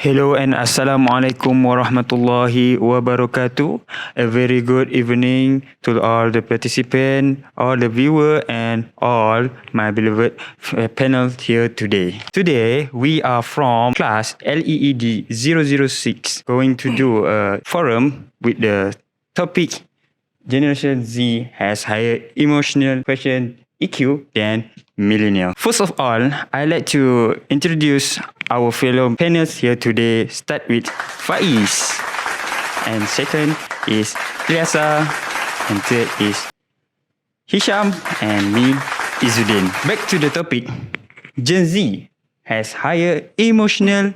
Hello and Assalamualaikum warahmatullahi wabarakatuh. A very good evening to all the participants, all the viewer and all my beloved panel here today. Today we are from class LEED 006 going to do a forum with the topic Generation Z has higher emotional quotient EQ than millennial. First of all, I'd like to introduce our fellow panelists here today. Start with Faiz. And second is Triasa. And third is Hisham and me, Izzuddin. Back to the topic. Gen Z has higher emotional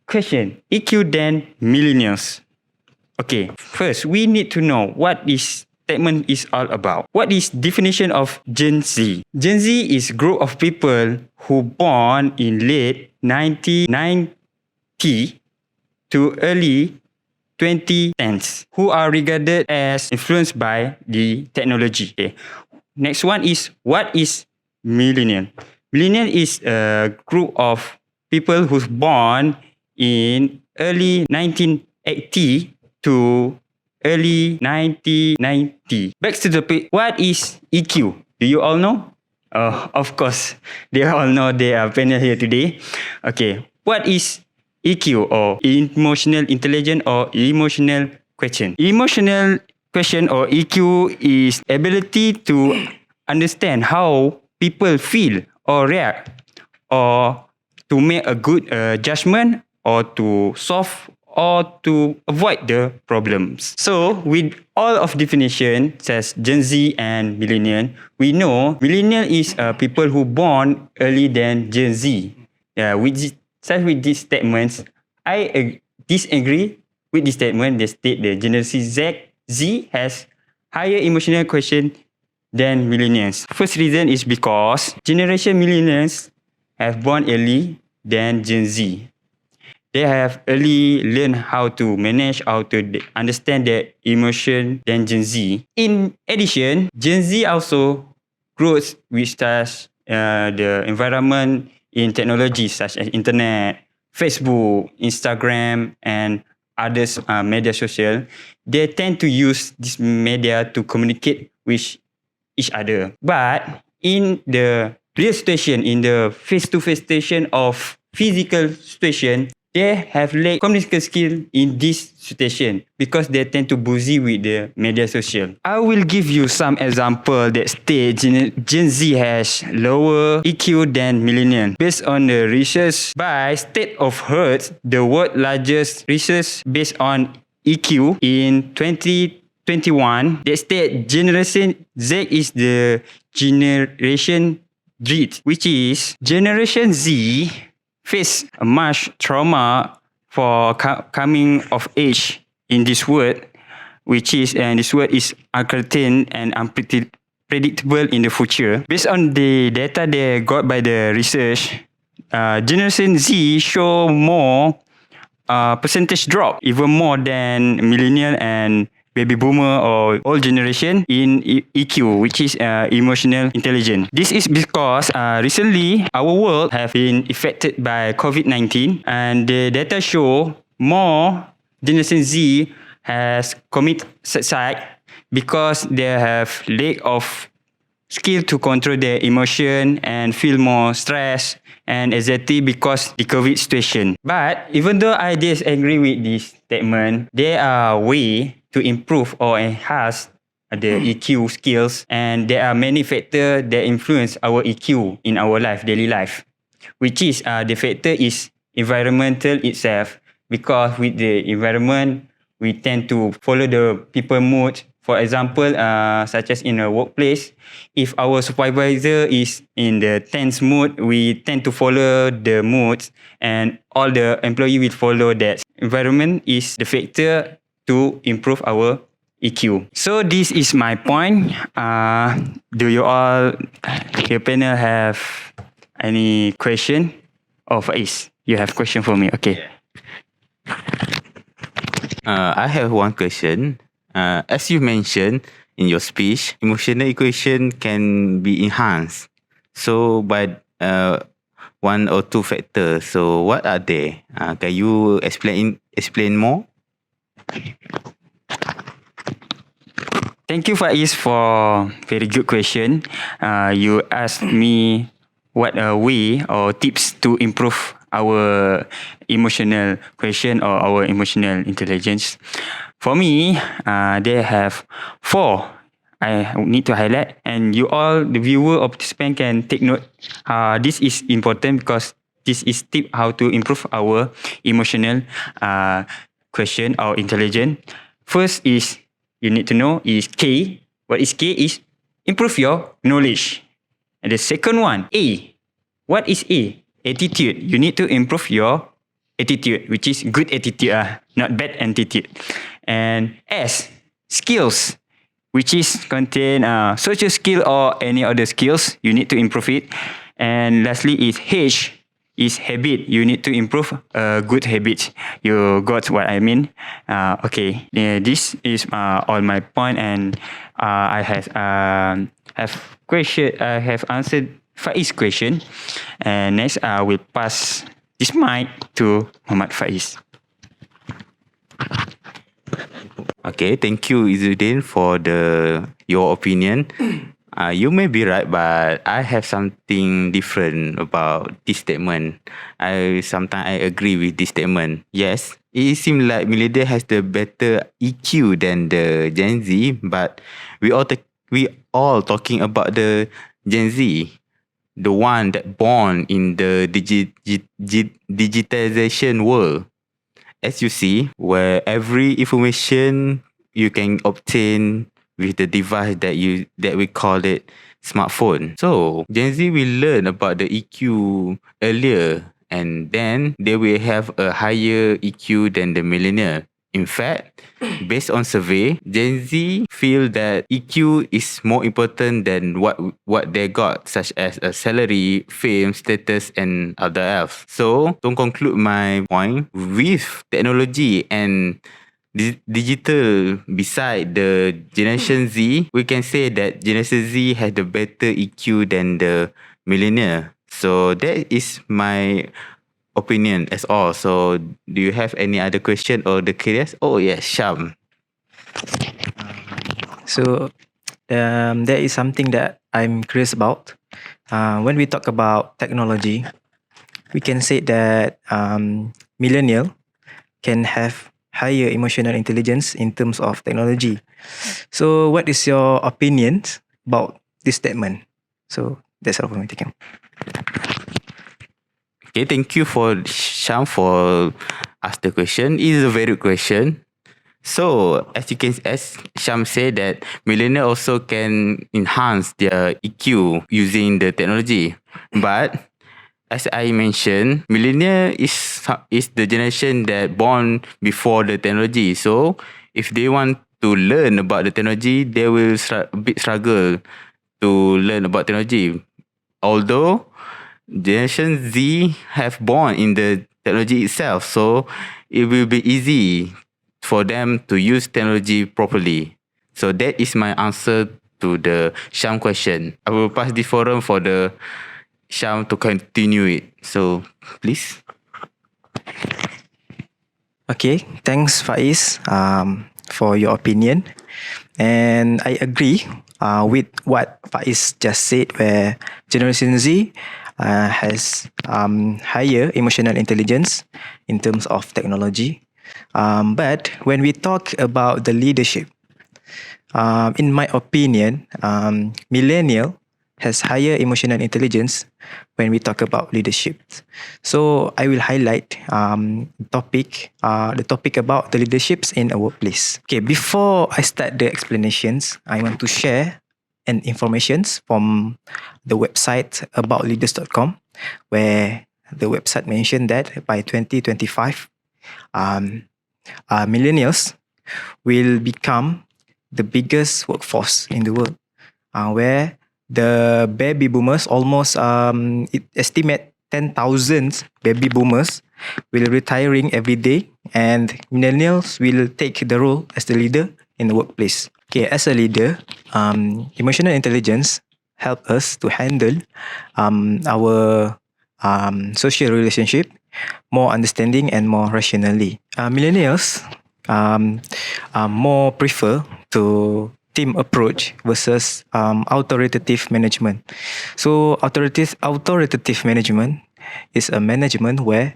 quotient EQ than millennials. Okay, first we need to know what this statement is all about. What is definition of Gen Z? Gen Z is group of people who born in late 1990 to early 2010s who are regarded as influenced by the technology. Okay. Next one is what is millennial? Millennial is a group of people who's born in early 1980 to early 1990. Back to the topic. What is EQ? Do you all know? Of course, they all know they are panel here today. Okay, what is EQ or emotional intelligence or emotional quotient? Emotional quotient or EQ is ability to understand how people feel or react or to make a good judgment or to solve or to avoid the problems. So with all of definition says Gen Z and millennial, we know millennial is people who born early than Gen Z. With these statements, I disagree with this statement. They state the Generation Z has higher emotional quotient than millennials. First reason is because generation millennials have born early than Gen Z. They have early learned how to manage, how to understand their emotion than Gen Z. In addition, Gen Z also grows with the environment in technology such as internet, Facebook, Instagram, and others media social. They tend to use this media to communicate with each other. But in the real situation, in the face-to-face situation of physical situation, they have lack communication skill in this situation because they tend to busy with the media social. I will give you some example that state Gen Z has lower EQ than millennial. Based on the research by State of Health, the world largest research based on EQ in 2021, they state Generation Z is the generation dread, which is Generation Z face much trauma for coming of age in this world, which is this world is uncertain and unpredictable in the future. Based on the data they got by the research, Generation Z show more percentage drop, even more than millennial and baby boomer or old generation in EQ, which is emotional intelligence. This is because recently our world have been affected by COVID-19 and the data show more Generation Z has commit suicide because they have lack of skill to control their emotion and feel more stress and anxiety because the COVID situation. But even though I disagree with this statement, there are ways to improve or enhance the EQ skills, and there are many factors that influence our EQ in our life, daily life, which is the factor is environmental itself, because with the environment we tend to follow the people mood. For example, such as in a workplace, if our supervisor is in the tense mood, we tend to follow the moods and all the employee will follow that. Environment is the factor to improve our EQ. So this is my point. Do you all, your panel have any question? Oh, Faiz, you have question for me. Okay. I have one question. As you mentioned in your speech, emotional equation can be enhanced. So, but one or two factors. So what are they? Can you explain more? Thank you, Faiz, for very good question. You asked me what a way or tips to improve our emotional question or our emotional intelligence. For me, they have four. I need to highlight, and you all, the viewer or participant, can take note. This is important because this is tip how to improve our emotional question or intelligence. First is you need to know is K. What is K is improve your knowledge. And the second one, A. What is A? Attitude. You need to improve your attitude, which is good attitude, not bad attitude. And S, skills, which is contain social skill or any other skills. You need to improve it. And lastly is H, is habit. You need to improve good habits. You got what I mean? Okay. This is all my point, and I have answered Faiz's question. And next, I will pass this mic to Muhammad Faiz. Okay, thank you, Izzuddin, for your opinion. You may be right, but I have something different about this statement. Sometimes I agree with this statement. Yes, it seems like millennial has the better EQ than the Gen Z, but we all talking about the Gen Z, the one that born in the digitization world. As you see, where every information you can obtain with the device that we call it smartphone. So Gen Z will learn about the EQ earlier, and then they will have a higher EQ than the millennial. In fact, based on survey, Gen Z feel that EQ is more important than what they got, such as a salary, fame, status, and other else. So, to conclude my point, with technology and digital beside the Generation Z, we can say that Generation Z has the better EQ than the millennial. So that is my opinion as all. So do you have any other question or the curious? Oh yes, Sham. So there is something that I'm curious about. When we talk about technology, we can say that millennial can have higher emotional intelligence in terms of technology. So what is your opinion about this statement? So that's all for me. Thank you. Okay, thank you for Sham for ask the question. It is a very good question. So as Sham said that millennial also can enhance their EQ using the technology. But as I mentioned, millennial is the generation that born before the technology. So if they want to learn about the technology, they will a bit struggle to learn about technology. Although Generation Z have born in the technology itself, so it will be easy for them to use technology properly. So that is my answer to the Sham question. I will pass the forum for the Sham to continue it. So please. Okay, thanks Faiz for your opinion. And I agree with what Faiz just said, where Generation Z has higher emotional intelligence in terms of technology. But when we talk about the leadership, in my opinion, millennial has higher emotional intelligence when we talk about leadership. So I will highlight the topic about the leaderships in a workplace. Okay, before I start the explanations, I want to share an informations from the website aboutleaders.com, where the website mentioned that by 2025, millennials will become the biggest workforce in the world, where the baby boomers almost it estimate 10,000 baby boomers will retiring every day, and millennials will take the role as the leader in the workplace. Okay, as a leader, emotional intelligence help us to handle our social relationship, more understanding, and more rationally. Millennials more prefer to team approach versus authoritative management. So authoritative management is a management where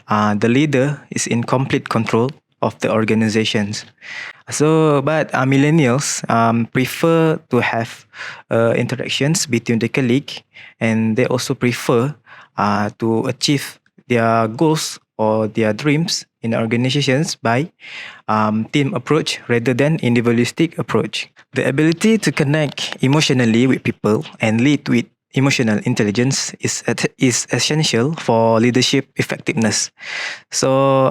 the leader is in complete control of the organizations. So, but millennials prefer to have interactions between the colleague, and they also prefer to achieve their goals or their dreams in organizations by team approach rather than individualistic approach. The ability to connect emotionally with people and lead with emotional intelligence is essential for leadership effectiveness. So,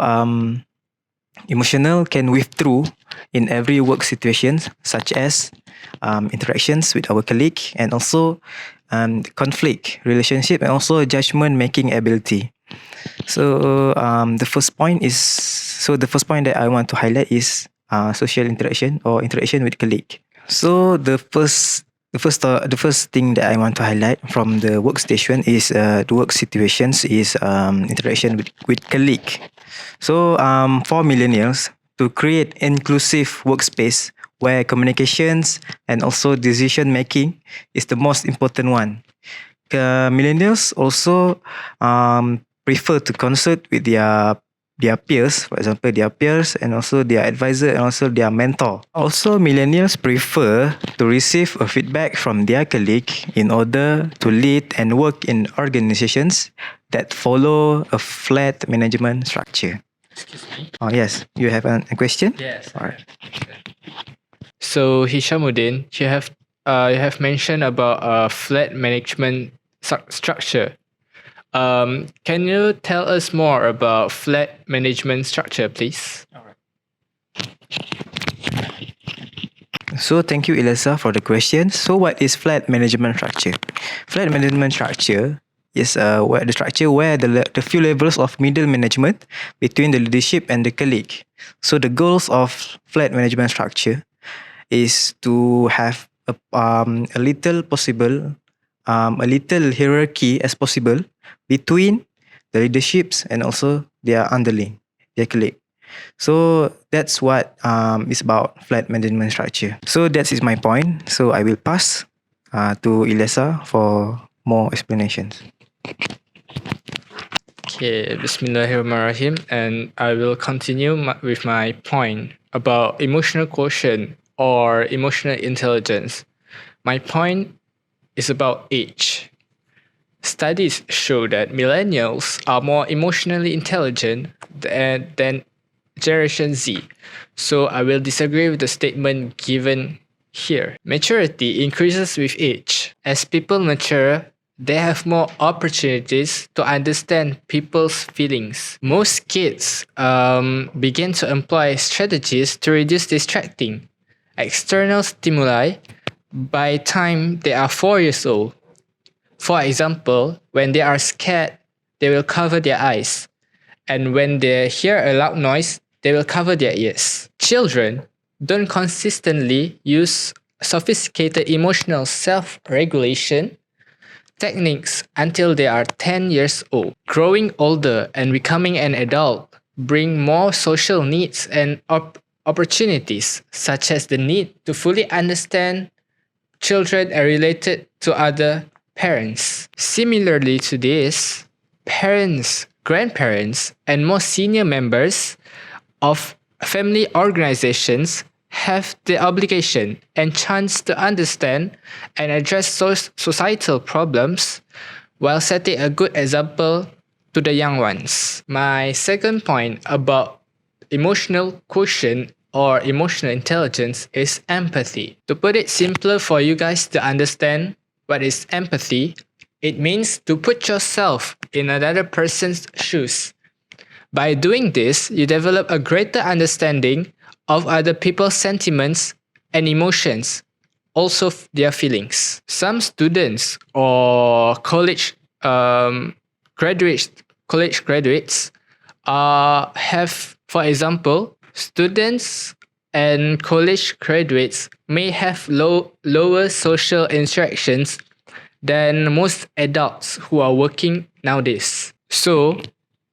emotional can withdraw in every work situation, such as interactions with our colleague, and also conflict relationship, and also judgment making ability. So the first point that I want to highlight is social interaction or interaction with colleague. So the first thing that I want to highlight from the workstation is the work situations is interaction with colleague. So for millennials, to create inclusive workspace where communications and also decision making is the most important one. Millennials also prefer to consult with their peers, for example, their peers and also their advisor and also their mentor. Also, millennials prefer to receive a feedback from their colleague in order to lead and work in organizations that follow a flat management structure. Excuse me. Oh yes, you have a question? Yes. All right. So Hishamuddin, you have mentioned about a flat management structure. Can you tell us more about flat management structure, please? So thank you, Elisa, for the question. So what is flat management structure? Flat management structure is the structure where the few levels of middle management between the leadership and the colleague. So the goals of flat management structure is to have a little hierarchy as possible between the leaderships and also their underling, their colleague. So that's what is about flat management structure. So that is my point. So I will pass to Ilesa for more explanations. Okay, Bismillahirrahmanirrahim, and I will continue with my point about emotional quotient or emotional intelligence. My point is about age. Studies show that millennials are more emotionally intelligent than Generation Z. So I will disagree with the statement given here. Maturity increases with age. As people mature, they have more opportunities to understand people's feelings. Most kids begin to employ strategies to reduce distracting external stimuli by the time they are 4 years old. For example, when they are scared, they will cover their eyes. And when they hear a loud noise, they will cover their ears. Children don't consistently use sophisticated emotional self-regulation techniques until they are 10 years old. Growing older and becoming an adult bring more social needs and opportunities, such as the need to fully understand children are related to other parents. Similarly to this, parents, grandparents, and more senior members of family organizations have the obligation and chance to understand and address societal problems while setting a good example to the young ones. My second point about emotional quotient or emotional intelligence is empathy. To put it simpler for you guys to understand what is empathy, it means to put yourself in another person's shoes. By doing this, you develop a greater understanding of other people's sentiments and emotions, also their feelings. Some students or college graduates have, for example, students and college graduates may have lower social interactions than most adults who are working nowadays. So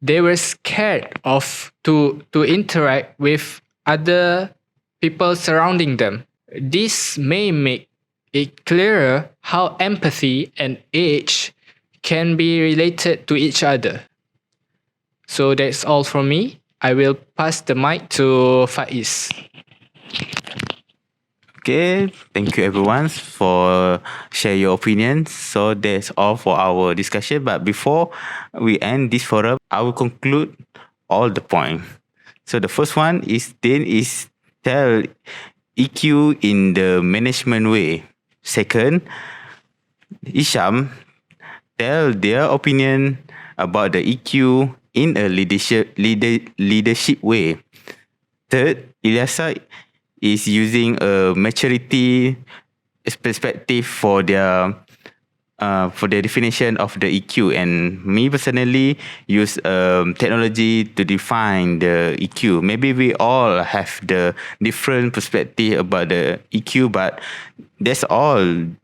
they were scared of to interact with other people surrounding them. This may make it clearer how empathy and age can be related to each other. So that's all from me. I will pass the mic to Faiz. Okay, thank you everyone for share your opinions. So that's all for our discussion. But before we end this forum, I will conclude all the point. So the first one is tell EQ in the management way. Second, Isham tell their opinion about the EQ in a leadership way. Third, Ilyasa is using a maturity perspective for their definition of the EQ, and me personally use technology to define the EQ. Maybe we all have the different perspective about the EQ, but that's all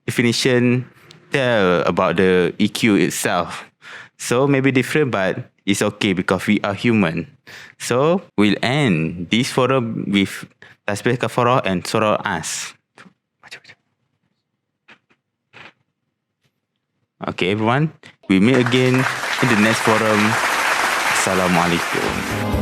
definition tell about the EQ itself. So maybe different, but it's okay because we are human. So we'll end this forum with Tasbih Kafarah and Surah As. Okay, everyone. We meet again in the next forum. Assalamualaikum.